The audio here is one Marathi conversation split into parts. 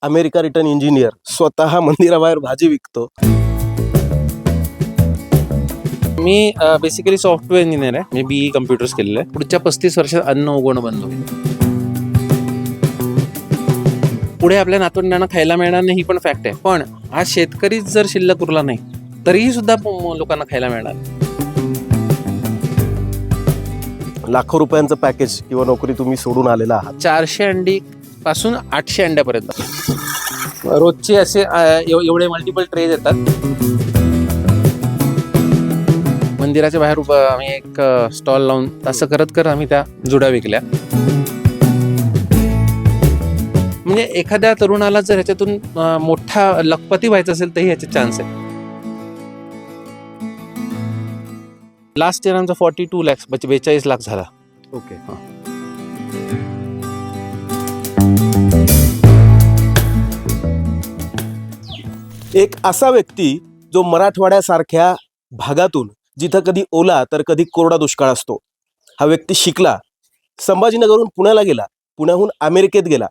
अमेरिका रिटर्न इंजिनियर स्वतः मंदिराबाहेर भाजी विकतो. मी बेसिकली सॉफ्टवेअर इंजिनियर आहे. मी BE कम्प्युटर्स केलेलं आहे. पुढच्या 35 वर्षात अन्न उगवणं बंद होईल. पुढे आपल्या नातवंडांना खायला मिळणार नाही ही पण फॅक्ट आहे. पण हा शेतकरीच जर शिल्लक उरला नाही तरीही सुद्धा लोकांना खायला मिळणार. लाखो रुपयांचं पॅकेज किंवा नोकरी तुम्ही सोडून आलेला आहात. 400 अंडी पासून 800 अंड्यापर्यंत रोजचे असे एवढे मल्टिपल ट्रेज येतात. मंदिराच्या बाहेर आम्ही एक स्टॉल लावून असं करत आम्ही त्या जुड्या विकल्या. म्हणजे एखाद्या तरुणाला जर ह्याच्यातून मोठा लखपती व्हायचं असेल तरी ह्याचे चान्स आहे. लास्ट इयर आमचा 42 लाख 42 लाख झाला. ओके. एक असा व्यक्ती जो मराठवाड्यासारख्या भागातून जिथं कधी ओला तर कधी कोरडा दुष्काळ असतो, हा व्यक्ती शिकला, संभाजीनगरहून पुण्याला गेला, पुण्याहून अमेरिकेत गेला,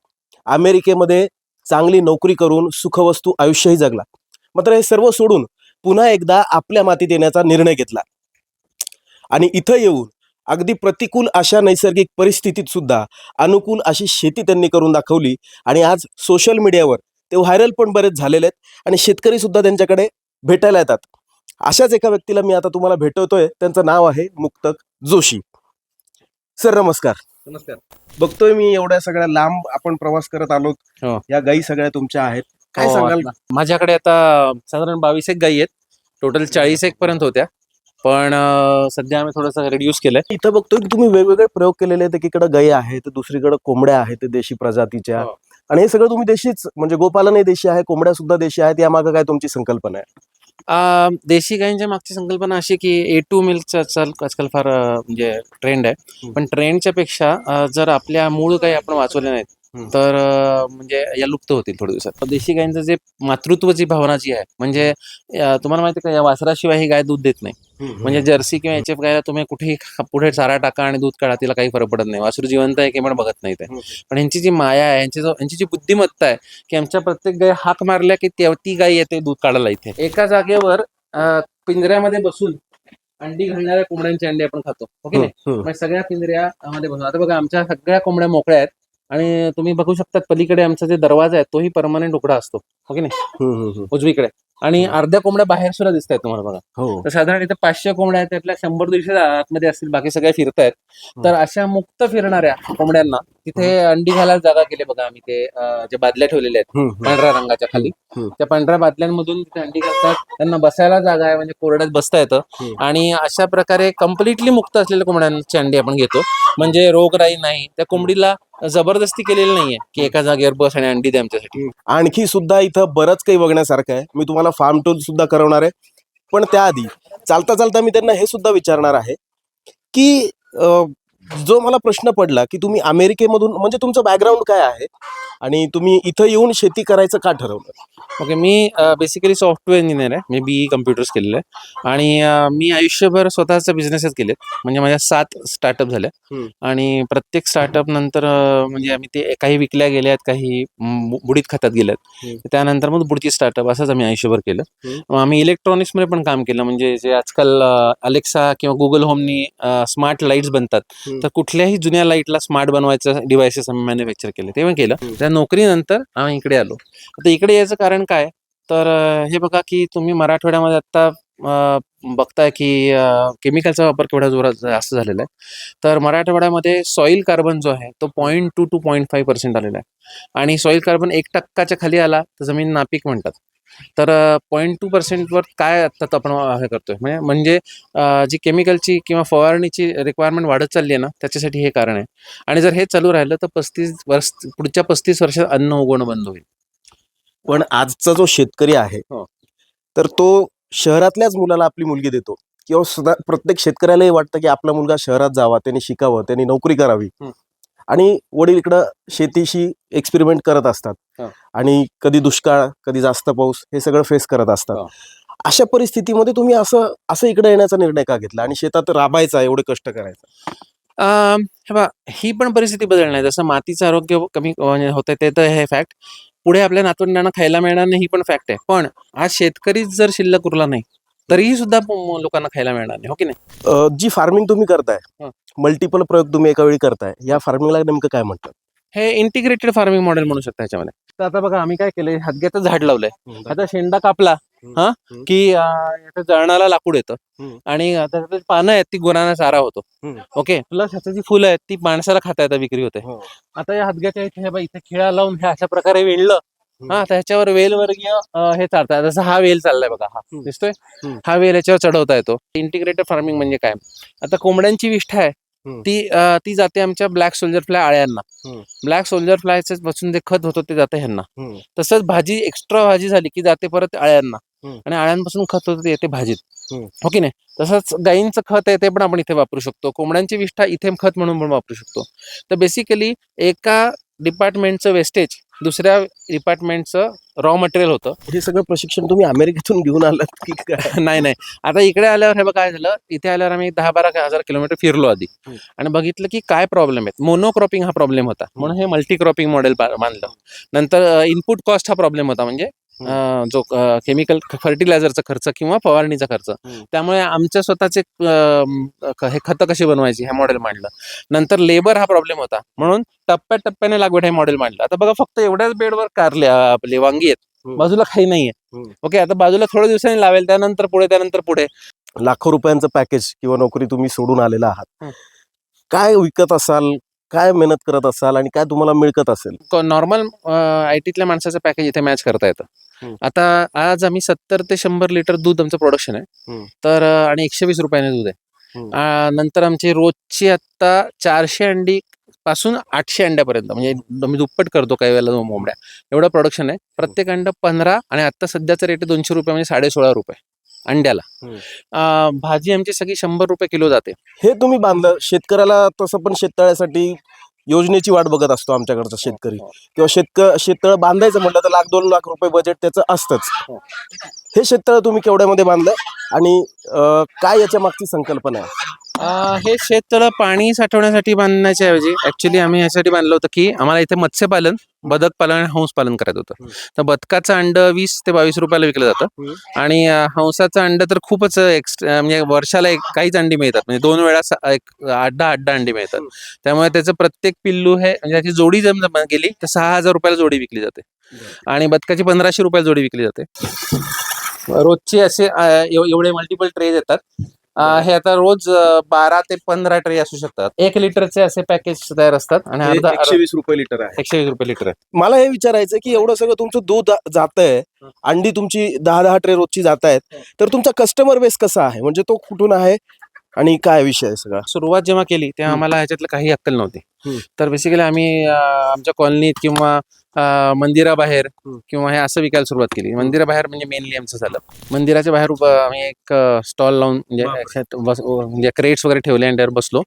अमेरिकेमध्ये चांगली नोकरी करून सुखवस्तू आयुष्यही जगला. मात्र हे सर्व सोडून पुन्हा एकदा आपल्या मातीत येण्याचा निर्णय घेतला आणि इथं येऊन अगदी प्रतिकूल अशा नैसर्गिक परिस्थितीत सुद्धा अनुकूल अशी शेती त्यांनी करून दाखवली आणि आज सोशल मीडियावर ते व्हायरल पण बरेच झालेले आहेत आणि शेतकरी सुद्धा त्यांच्याकडे भेटायला येतात. अशाच एका व्यक्तीला मी आता तुम्हाला भेटवतोय. त्यांचं नाव आहे मुक्तक जोशी. सर नमस्कार. नमस्कार. बघतोय मी एवढ्या सगळ्या लांब आपण प्रवास करत आलो. हो. या गायी सगळ्या तुमच्या आहेत. काय सांगाल? माझ्याकडे आता साधारण 22 एक गायी आहेत. टोटल 40 एक पर्यंत होत्या, पण सध्या आम्ही थोडंसं रिड्यूस केलंय. इथं बघतोय की तुम्ही वेगवेगळे प्रयोग केलेले आहेत. एकीकडे गायी आहेत, दुसरीकडे कोंबड्या आहेत देशी प्रजातीच्या. हो. आणि हे सगळं तुम्ही देशीच, म्हणजे गोपालनही देशी आहे, कोंबड्या सुद्धा देशी आहेत. यामागे काय तुमची संकल्पना आहे? देशी गायींच्या मागची संकल्पना अशी की A2 मिल्कचा आजकाल फार म्हणजे ट्रेंड आहे. पण ट्रेंडच्या पेक्षा जर आपल्या मूळ गायी आपण वाचवल्या नाहीत तर म्हणजे या लुप्त होतील थोड्या दिवसात. देशी गायींचं जे मातृत्वाची भावना जी आहे, म्हणजे तुम्हाला माहिती का, या वासराशिवाय ही गाय दूध देत नाही. म्हणजे जर्सी किंवा HF गायला तुम्ही कुठेही पुढे चारा टाका आणि दूध काढा, तिला काही फरक पडत नाही. वासरू जिवंत आहे की पण बघत नाही ते. पण यांची जी माया आहे, यांची जी बुद्धिमत्ता आहे की आमच्या प्रत्येक गाय हाक मारल्या की ती गाय येते दूध काढायला इथे. एका जागेवर पिंजऱ्यामध्ये बसून अंडी घालणाऱ्या कोंबड्यांची अंडी आपण खातो, ओके नाही? म्हणजे सगळ्या पिंजऱ्यामध्ये बसून. आता बघा, आमच्या सगळ्या कोंबड्या मोकळ्या आहेत आणि तुम्ही बघू शकता पलीकडे आमचा जे दरवाजा आहे तोही परमनंट उघडा असतो, ओके नाही, उजवीकडे. आणि अर्ध्या कोंबड्या बाहेर सुद्धा दिसत आहेत तुम्हाला बघा. तर साधारण इथे 500 कोंबड्या आहेत, त्यातल्या 100-150 आतमध्ये असतील, बाकी सगळ्या फिरतायत. तर अशा मुक्त फिरणाऱ्या कोंबड्यांना तिथे अंडी घालायला जागा केली बघा आम्ही. ते जे बादल्या ठेवलेल्या आहेत पांढऱ्या रंगाच्या खाली, त्या पांढऱ्या बादल्यांमधून तिथे अंडी घालतात. त्यांना बसायला जागा आहे, म्हणजे कोरड्यात बसता येतं. आणि अशा प्रकारे कम्प्लिटली मुक्त असलेल्या कोंबड्यांची अंडी आपण घेतो. म्हणजे रोगराई नाही, त्या कोंबडीला जबरदस्ती केलेली नाहीये की एका जागेवर बस आणि अंडी द्या आमच्यासाठी. आणखी सुद्धा इथं बरंच काही बघण्यासारखं आहे. मी तुम्हाला फार्म टूर सुद्धा करवणार आहे. पण त्याआधी चालता चालता मी त्यांना हे सुद्धा विचारणार आहे की जो मला प्रश्न पडला की तुम्ही अमेरिकेमधून, म्हणजे तुमचं बॅकग्राऊंड काय आहे आणि तुम्ही इथं येऊन शेती करायचं का ठरवलं? ओके. मी बेसिकली सॉफ्टवेअर इंजिनियर आहे. मी BE कम्प्युटर्स केलेलं आहे आणि मी आयुष्यभर स्वतःचा बिझनेसच केलेत. म्हणजे माझ्या 7 स्टार्टअप झाल्या आणि प्रत्येक स्टार्टअप नंतर म्हणजे आम्ही ते काही विकल्या गेल्यात, काही बुडीत खात्यात गेल्यात. त्यानंतर मग पुढची स्टार्टअप असंच आम्ही आयुष्यभर केलं. आम्ही इलेक्ट्रॉनिक्समध्ये पण काम केलं. म्हणजे जे आजकाल अलेक्सा किंवा गुगल होमनी स्मार्ट लाईट्स बनतात, तर कुठल्याही जुन्या लाईटला स्मार्ट बनवायचं डिव्हायसेस आम्ही मॅन्युफॅक्चर केले, ते पण केलं. त्या नोकरीनंतर आम्ही इकडे आलो. आता इकडे यायचं कारण काय, तर हे बघा की तुम्ही मराठवाड्यामध्ये आता बघताय की केमिकलचा वापर केवढा जोरात जास्त झालेला आहे. तर मराठवाड्यामध्ये सॉईल कार्बन जो आहे तो 0.2 to 0.5% आलेला आहे. आणि सॉईल कार्बन 1% खाली आला तर जमीन नापीक म्हणतात. तर 0.2% वर काय आता आपण हे करतोय, म्हणजे जी केमिकलची किंवा फवारणीची रिक्वायरमेंट वाढत चालली आहे ना, त्याच्यासाठी हे कारण आहे. आणि जर हे चालू राहिलं तर पुढच्या 35 वर्षात अन्न उगवणं बंद होईल. पण आजचा जो शेतकरी आहे तर तो शहरातल्याच मुलाला आपली मुलगी देतो, किंवा सुद्धा प्रत्येक शेतकऱ्यालाही वाटतं की आपला मुलगा शहरात जावा, त्यांनी शिकावं, त्यांनी नोकरी करावी. आणि वडील इकडं शेतीशी एक्सपेरिमेंट करत असतात आणि कधी दुष्काळ, कधी जास्त पाऊस, हे सगळं फेस करत असतात. अशा परिस्थितीमध्ये तुम्ही असं इकडे येण्याचा निर्णय का घेतला आणि शेतात राबायचा, एवढे कष्ट करायचं? ही पण परिस्थिती बदलणार. जसं मातीचं आरोग्य कमी होतंय ते तर हे फॅक्ट. पुढे आपल्या नातवंडांना खायला मिळणार नाही ही पण फॅक्ट आहे. पण आज शेतकरीच जर शिल्लक उरला नाही तरीही सुद्धा लोकांना खायला मिळणार नाही, हो की नाही? जी फार्मिंग तुम्ही करताय, हं. मल्टिपल प्रयोग तुम्ही एका वेळी करताय, या फार्मिंगला नेमकं काय म्हणतात? हे इंटिग्रेटेड फार्मिंग मॉडेल म्हणू शकता ह्याच्यामध्ये. तर आता बघा आम्ही काय केलंय, हातग्याचं झाड लावलंय. आता शेंडा कापला हा की याचं जळणाला लाकूड येतं आणि आता त्याची पानं आहेत ती गुरांना चारा होतो. ओके, प्लस ह्याची जी फुलं आहेत ती माणसाला खाता येतात, विक्री होते. आता या हातग्याच्या इथे हे बघ, इथे खिळा लावून हे अशा प्रकारे विणलं. हा, त्याच्यावर वेलवर्गीय हे चालतात. जसं हा वेल चाललाय बघा, हा दिसतोय, हा वेल याच्यावर चढवता येतो. इंटिग्रेटेड फार्मिंग म्हणजे काय? आता कोंबड्यांची विष्ठा आहे ती जाते आमच्या ब्लॅक सोल्जर फ्लाय अळ्यांना. ब्लॅक सोल्जर फ्लायचे पासून जे खत होतं ते जाते ह्यांना. तसंच भाजी, एक्स्ट्रा भाजी झाली की जाते परत अळ्यांना, आणि अळ्यांपासून खत होतं ते येते भाजीत, हो की नाही? तसंच गायींचं खत आहे ते पण आपण इथे वापरू शकतो. कोंबड्यांची विष्ठा इथे खत म्हणून पण वापरू शकतो. तर बेसिकली एका डिपार्टमेंटचं वेस्टेज दुसऱ्या डिपार्टमेंटचं रॉ मटेरियल होतं. हे सगळं प्रशिक्षण तुम्ही अमेरिकेतून घेऊन आलात की काय? नाही, आता इकडे आल्यावर हे बघ काय झालं, इथे आल्यावर आम्ही 10-12 हजार किलोमीटर फिरलो आधी आणि बघितलं की काय प्रॉब्लेम आहेत. मोनोक्रॉपिंग हा प्रॉब्लेम होता, म्हणून हे मल्टी क्रॉपिंग मॉडेल बांधलं. नंतर इनपुट कॉस्ट हा प्रॉब्लेम होता, म्हणजे जो केमिकल फर्टिलायझरचा खर्च किंवा फवारणीचा खर्च. त्यामुळे आमच्या स्वतःचे हे खतं कशी बनवायची हे मॉडेल मांडलं. नंतर लेबर हा प्रॉब्लेम होता, म्हणून टप्प्याटप्प्याने लागवड हे मॉडेल मांडलं. आता बघा फक्त एवढ्याच बेडवर कारल्या आपले वांगी आहेत, बाजूला काही नाहीये. ओके, आता बाजूला थोड्या दिवसांनी लावेल, त्यानंतर पुढे. लाखो रुपयांचं पॅकेज किंवा नोकरी तुम्ही सोडून आलेला आहात. काय विकत असाल, काय मेहनत करत असाल आणि काय तुम्हाला मिळकत असेल? नॉर्मल आयटीतल्या माणसाचं पॅकेज इथे मॅच करता येतं. आता आज आम्ही 70 ते 100 लिटर दूध आमचं प्रोडक्शन आहे, तर आणि 120 रुपयाने दूध आहे. नंतर आमची रोजची आता 400 अंडी पासून 800 अंड्यापर्यंत, म्हणजे आम्ही दुप्पट करतो काही वेळेला कोंबड्या, एवढं प्रोडक्शन आहे. प्रत्येक अंड 15, आणि आता सध्याचा रेट आहे 200 रुपये, म्हणजे 16.5 रुपये अंड्याला. भाजी आमची सगळी 100 रुपये किलो जाते. हे तुम्ही बांधलं शेतकऱ्याला, तसं पण शेततळ्यासाठी योजनेची वाट बघत असतो आमच्याकडचा शेतकरी, किंवा शेततळ बांधायचं म्हटलं तर 1-2 लाख रुपये बजेट त्याचं असतंच. हे शेततळ तुम्ही केवढ्यामध्ये बांधलं आणि काय याच्या मागची संकल्पना आहे? हे शेततळं पाणी साठवण्यासाठी बांधण्याच्या ऐवजी ऍक्च्युली आम्ही यासाठी बांधलं होतं की आम्हाला इथे मत्स्यपालन, बदक पालन आणि हंस पालन करायचं होतं. तर बदकाचं अंड 20 ते 22 रुपयाला विकलं जातं, आणि हंसाचं अंड तर खूपच म्हणजे वर्षाला काहीच अंडी मिळतात, म्हणजे 2 वेळा 8-10 अंडी मिळतात. त्यामुळे त्याचं प्रत्येक पिल्लू हे, म्हणजे त्याची जोडी जर गेली तर 6,000 रुपयाला जोडी विकली जाते, आणि बदकाची 1500 रुपयाला जोडी विकली जाते. रोजचे असे एवढे मल्टिपल ट्रेज येतात. हे आता रोज 12 ते 15 ट्रे असू शकतात. 1 लिटरचे असे पॅकेज तयार असतात, आणि 120 रुपये लिटर आहे. 120 रुपये लिटर आहे. मला हे विचारायचं की एवढं सगळं तुमचं दूध जात आहे, अंडी तुमची 10-10 ट्रे रोजची जात आहेत, तर तुमचा कस्टमर बेस कसा आहे, म्हणजे तो कुठून आहे आणि काय विषय आहे सगळा? सुरुवात जेव्हा केली तेव्हा आम्हाला ह्याच्यातलं काही अक्कल नव्हती. तर बेसिकली आम्ही आमच्या कॉलनीत किंवा मंदिराबाहेर किंवा हे असं विकायला सुरुवात केली. मंदिराबाहेर म्हणजे मेनली आमचं झालं, मंदिराच्या बाहेर आम्ही एक स्टॉल लावून, म्हणजे क्रेट्स वगैरे ठेवले आणि त्यावर बसलो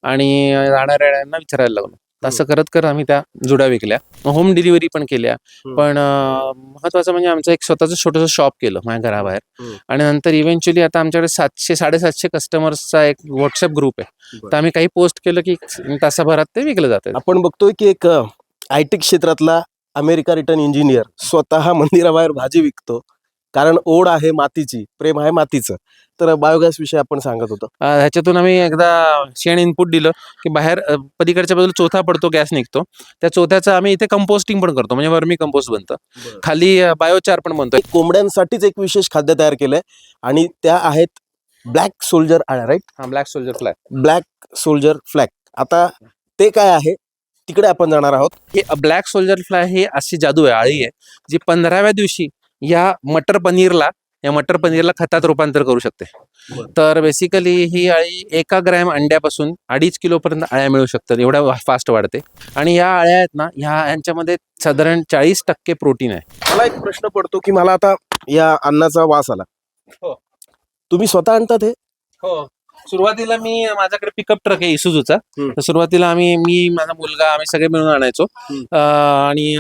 आणि राहणाऱ्यांना विचारायला लागलो. असं करत आम्ही त्या जुड्या विकल्या, होम डिलिव्हरी पण केल्या. पण महत्वाचं म्हणजे आमचं एक स्वतःचं छोटंसं शॉप केलं माझ्या घराबाहेर, आणि नंतर इव्हेंच्युअली आता आमच्याकडे 700-750 कस्टमर्सचा एक व्हॉट्सअप ग्रुप आहे. तर आम्ही काही पोस्ट केलं की तासाभरात ते विकलं जातं. आपण बघतोय की एक IT क्षेत्रातला अमेरिका रिटर्न इंजिनियर स्वतः मंदिराबाहेर भाजी विकतो, कारण ओढ आहे मातीची, प्रेम आहे मातीचं. तर बायोगॅस विषयी आपण सांगत होतो. ह्याच्यातून आम्ही एकदा शेण इनपुट दिलं की बाहेर पलीकडच्या बाजूला चोथा पडतो, गॅस निघतो. त्या चोथ्याचं आम्ही इथे कंपोस्टिंग पण करतो, म्हणजे वर्मी कंपोस्ट बनतं, खाली बायोचार पण बनतो. कोंबड्यांसाठीच एक विशेष खाद्य तयार केलंय, आणि त्या आहेत ब्लॅक सोल्जर आळ्या, राईट? हा, black soldier flag. Black soldier flag. आता ते काय आहे, तिकडे आपण जाणार आहोत. हे ब्लॅक सोल्जर फ्लाय ही अशी जादू आहे, आळी आहे, जी 15व्या दिवशी या मटर पनीरला खतात रूपांतर करू शकते. तर बेसिकली ही अळी 1 ग्रॅम अंड्यापासून 2.5 किलो पर्यंत अळ्या मिळू शकतात, एवढ्या फास्ट वाढते. आणि या अळ्या आहेत ना, यांच्यामध्ये साधारण 40% प्रोटीन आहे. मला एक प्रश्न पडतो की मला आता या अन्नाचा वास आला. तुम्ही स्वतः आणतात हे? हो, सुरुवातीला माझ्याकडे पिकअप ट्रक आहे इसूझूचा. तर सुरुवातीला मी माझा मुलगा आम्ही सगळे मिळून आणायचो, आणि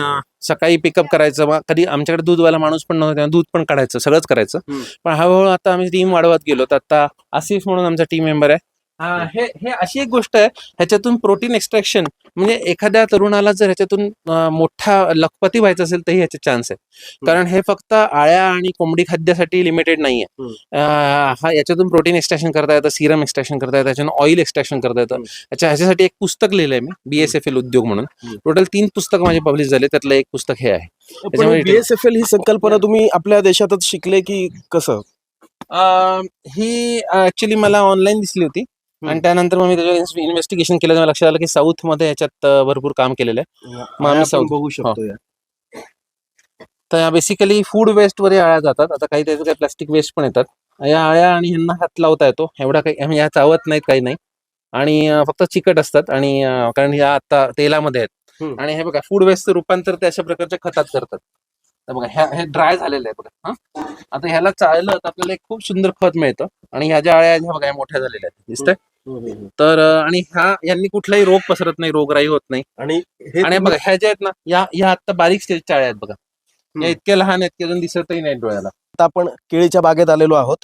सकाळी पिकअप करायचं. मग कधी आमच्याकडे दूधवाला माणूस पण नव्हता, दूध पण काढायचं, सगळंच करायचं. पण हळूहळू आता आम्ही टीम वाढवत गेलो. तर आता आसिफ म्हणून आमचा टीम मेंबर आहे, हे हे अशी एक गोष्ट आहे, ह्याच्यातून प्रोटीन एक्स्ट्रॅक्शन म्हणजे एखाद्या तरुणाला जर ह्याच्यातून मोठा लखपती व्हायचं असेल तरी ह्याचे चान्स आहे. कारण हे फक्त आळ्या आणि कोंबडी खाद्यासाठी लिमिटेड नाहीये. हा याच्यातून प्रोटीन एक्स्ट्रॅक्शन करता येतं, सिरम एक्स्ट्रॅक्शन करता येतं, त्याच्यातून ऑइल एक्स्ट्रॅक्शन करता येतं. ह्याच्यासाठी एक पुस्तक लिहिलंय मी, BSFL उद्योग म्हणून. टोटल 3 पुस्तक माझे पब्लिश झाले, त्यातलं एक पुस्तक हे आहे. त्याच्यामुळे BSFL ही संकल्पना तुम्ही आपल्या देशातच शिकले की कसं? ही ऍक्च्युली मला ऑनलाईन दिसली होती आणि त्यानंतर मग मी त्याच्यावर इन्व्हेस्टिगेशन केलं, तेव्हा लक्षात आलं की साऊथ मध्ये याच्यात भरपूर काम केलेलं आहे. मग आम्ही आपण बघू शकतो या. तर बेसिकली फूड वेस्ट वर या आळ्या जातात. आता काही त्याचं काही प्लास्टिक वेस्ट पण येतात. या आळ्या आणि ह्यांना हात लावता येतो, एवढा काही म्हणजे या चावत नाहीत, काही नाही. आणि फक्त चिकट असतात आणि कारण या आता तेलामध्ये आहेत. आणि हे बघा, फूड वेस्टचं रूपांतर ते अशा प्रकारच्या खतात करतात. तर बघा हे ड्राय झालेलं आहे बघा. आता ह्याला चाळलं तर आपल्याला एक खूप सुंदर खत मिळतं. आणि ह्या ज्या आळ्या आहेत ह्या बघा, ह्या मोठ्या झालेल्या आहेत, दिसतंय. तर आणि यांनी कुठलाही रोग पसरत नाही, रोगराई होत नाही. आणि आणि बघा ह्या ज्या आहेत ना, या आता बारीक स्टेजच्या आळ्या आहेत बघा. या इतक्या लहान आहेत की अजून दिसतही नाही डोळ्याला. आता आपण केळीच्या बागेत आलेलो आहोत.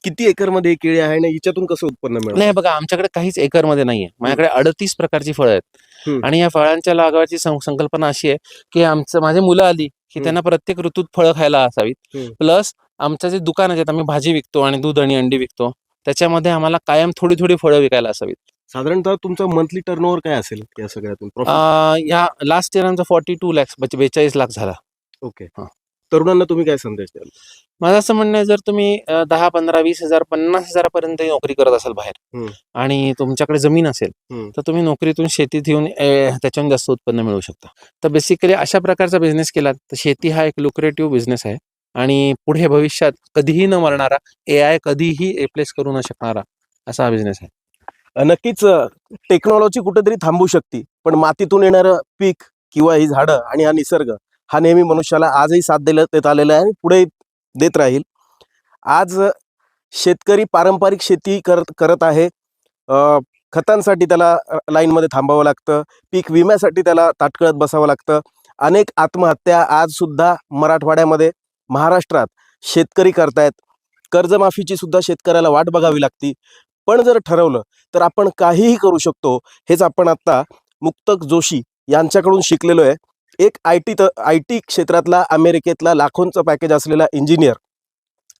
किती एकर मध्ये केळी आहे आणि हिच्यातून कसं उत्पन्न मिळतं? नाही बघा, आमच्याकडे काहीच एकरमध्ये नाहीये. माझ्याकडे 38 प्रकारची फळं आहेत. आणि या फळांच्या लागवडची संकल्पना अशी आहे की माझी मुलं आली की त्यांना प्रत्येक ऋतूत फळं खायला असावीत. प्लस आमचं जे दुकान आहे, आम्ही भाजी विकतो आणि दूध आणि अंडी विकतो, त्याच्यामध्ये आम्हाला कायम थोडी थोडी फळं विकायला असावीत. साधारणतः तुमचं मंथली टर्नओव्हर काय असेल या सगळ्यातून? या लास्ट इयर आमचा 42 लाख 42 लाख झाला. ओके. तरुणांना तुम्ही काय संदेश द्याल? माझं असं म्हणणं आहे, जर तुम्ही 10, 15, 20,000, 50,000 नोकरी करत असाल बाहेर आणि तुमच्याकडे जमीन असेल तर तुम्ही नोकरीतून शेतीत येऊन त्याच्यातून जास्त उत्पन्न मिळवू शकता. तर बेसिकली अशा प्रकारचा बिझनेस केला तर शेती हा एक लुक्रेटिव्ह बिझनेस आहे आणि पुढे भविष्यात कधीही न मरणारा, AI कधीही रिप्लेस करू न शकणारा असा हा बिझनेस आहे. नक्कीच टेक्नॉलॉजी कुठेतरी थांबू शकते, पण मातीतून येणारं पीक किंवा ही झाडं आणि हा निसर्ग हा नेहमी मनुष्याला आजही साथ देत आलेला आहे आणि पुढे देत राहील. आज शेतकरी पारंपरिक शेती करत आहे. खतांसाठी त्याला लाईनमध्ये थांबावं लागतं, पीक विम्यासाठी त्याला ताटकळत बसावं लागतं. अनेक आत्महत्या आज सुद्धा मराठवाड्यामध्ये, महाराष्ट्रात शेतकरी करतायत. कर्जमाफीची सुद्धा शेतकऱ्याला वाट बघावी लागती. पण जर ठरवलं तर आपण काहीही करू शकतो. हेच आपण आता मुक्तक जोशी यांच्याकडून शिकलेलो आहे. एक IT क्षेत्रातला अमेरिकेतला लाखोंचं पॅकेज असलेला इंजिनियर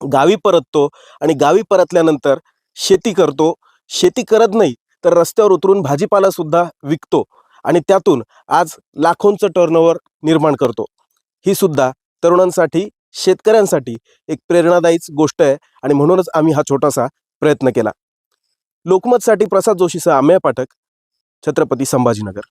गावी परततो आणि गावी परतल्यानंतर शेती करतो. शेती करत नाही तर रस्त्यावर उतरून भाजीपाला सुद्धा विकतो आणि त्यातून आज लाखोंचं टर्नओव्हर निर्माण करतो. ही सुद्धा तरुणांसाठी, शेतकऱ्यांसाठी एक प्रेरणादायीच गोष्ट आहे आणि म्हणूनच आम्ही हा छोटासा प्रयत्न केला. लोकमतसाठी प्रसाद जोशीसह अमेय पाठक, छत्रपती संभाजीनगर.